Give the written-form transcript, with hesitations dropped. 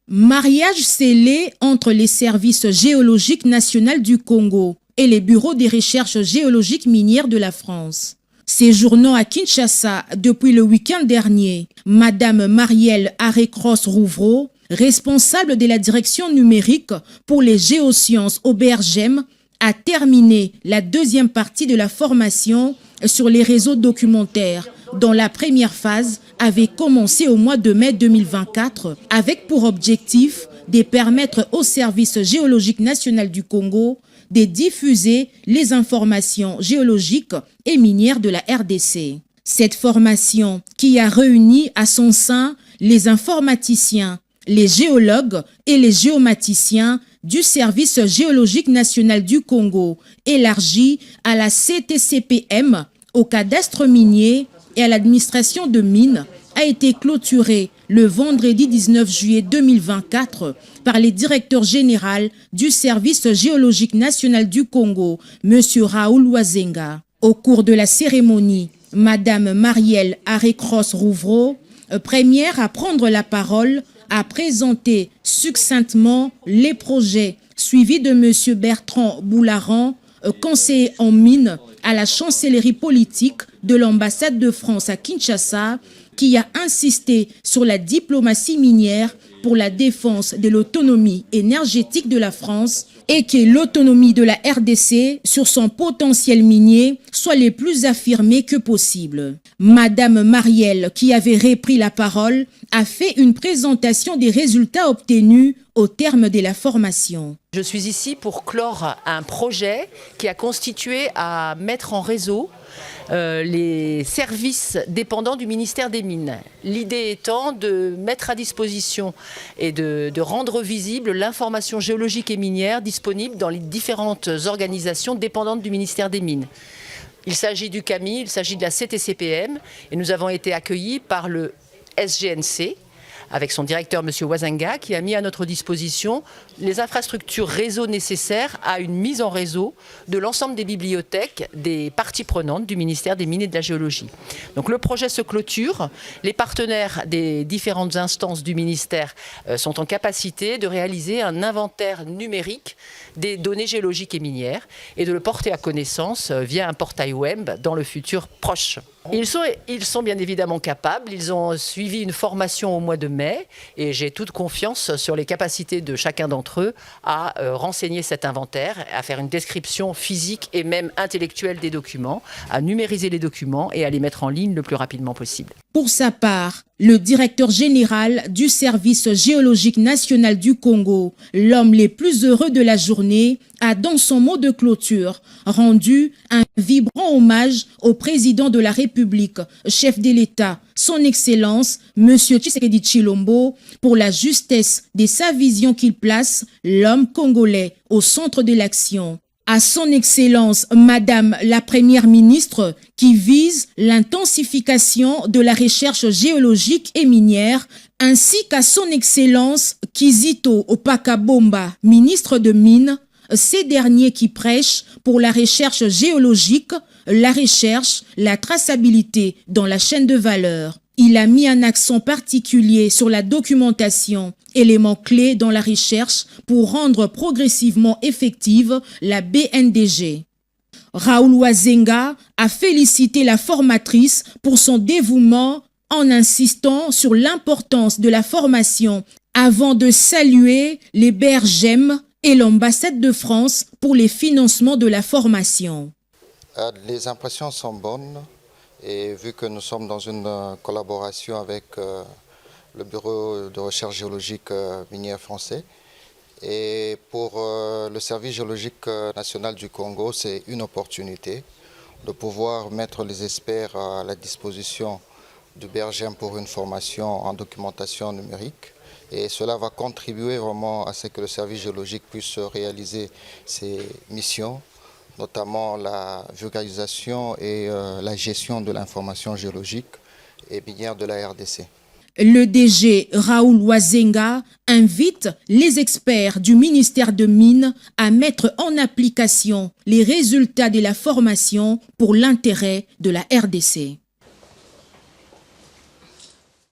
Mariage scellé entre les services géologiques nationaux du Congo et les bureaux des recherches géologiques minières de la France. Séjournant à Kinshasa depuis le week-end dernier, Madame Marielle Arécrosse-Rouvreau, responsable de la direction numérique pour les géosciences au BRGEM, a terminé la deuxième partie de la formation sur les réseaux documentaires, dont la première phase avait commencé au mois de mai 2024 avec pour objectif de permettre au Service géologique national du Congo de diffuser les informations géologiques et minières de la RDC. Cette formation qui a réuni à son sein les informaticiens, les géologues et les géomaticiens du Service géologique national du Congo, élargie à la CTCPM, au cadastre minier et à l'administration de mines, a été clôturée le vendredi 19 juillet 2024 par les directeurs généraux du Service géologique national du Congo, M. Raoul Wazenga. Au cours de la cérémonie, Mme Marielle Arécrosse-Rouvreau, première à prendre la parole, a présenté succinctement les projets suivis de M. Bertrand Boularan, conseiller en mines à la chancellerie politique de l'ambassade de France à Kinshasa, qui a insisté sur la diplomatie minière pour la défense de l'autonomie énergétique de la France et que l'autonomie de la RDC sur son potentiel minier soit le plus affirmée que possible. Madame Marielle, qui avait repris la parole, a fait une présentation des résultats obtenus au terme de la formation. Je suis ici pour clore un projet qui a constitué à mettre en réseau les services dépendants du ministère des Mines. L'idée étant de mettre à disposition et de rendre visible l'information géologique et minière disponible dans les différentes organisations dépendantes du ministère des Mines. Il s'agit du CAMI, il s'agit de la CTCPM et nous avons été accueillis par le SGNC, avec son directeur, M. Wazenga, qui a mis à notre disposition les infrastructures réseau nécessaires à une mise en réseau de l'ensemble des bibliothèques des parties prenantes du ministère des Mines et de la Géologie. Donc le projet se clôture. Les partenaires des différentes instances du ministère sont en capacité de réaliser un inventaire numérique des données géologiques et minières et de le porter à connaissance via un portail web dans le futur proche. Ils sont bien évidemment capables, ils ont suivi une formation au mois de mai et j'ai toute confiance sur les capacités de chacun d'entre eux à renseigner cet inventaire, à faire une description physique et même intellectuelle des documents, à numériser les documents et à les mettre en ligne le plus rapidement possible. Pour sa part, le directeur général du Service géologique national du Congo, l'homme le plus heureux de la journée, a dans son mot de clôture rendu un vibrant hommage au président de la République, chef de l'État, son Excellence, M. Tshisekedi Tshilombo, pour la justesse de sa vision qu'il place l'homme congolais au centre de l'action. À son Excellence, Madame la Première ministre, qui vise l'intensification de la recherche géologique et minière, ainsi qu'à son Excellence Kizito Opakabomba, ministre de Mines, ces derniers qui prêchent pour la recherche géologique, la recherche, la traçabilité dans la chaîne de valeur. Il a mis un accent particulier sur la documentation, élément clé dans la recherche pour rendre progressivement effective la BNDG. Raoul Wazenga a félicité la formatrice pour son dévouement en insistant sur l'importance de la formation avant de saluer les BRGEM et l'ambassade de France pour les financements de la formation. Les impressions sont bonnes. Et vu que nous sommes dans une collaboration avec le Bureau de recherche géologique minière français, et pour le Service géologique national du Congo, c'est une opportunité de pouvoir mettre les experts à la disposition du BRGEM pour une formation en documentation numérique. Et cela va contribuer vraiment à ce que le Service géologique puisse réaliser ses missions, notamment la vulgarisation et la gestion de l'information géologique et minière de la RDC. Le DG Raoul Wazenga invite les experts du ministère de Mines à mettre en application les résultats de la formation pour l'intérêt de la RDC.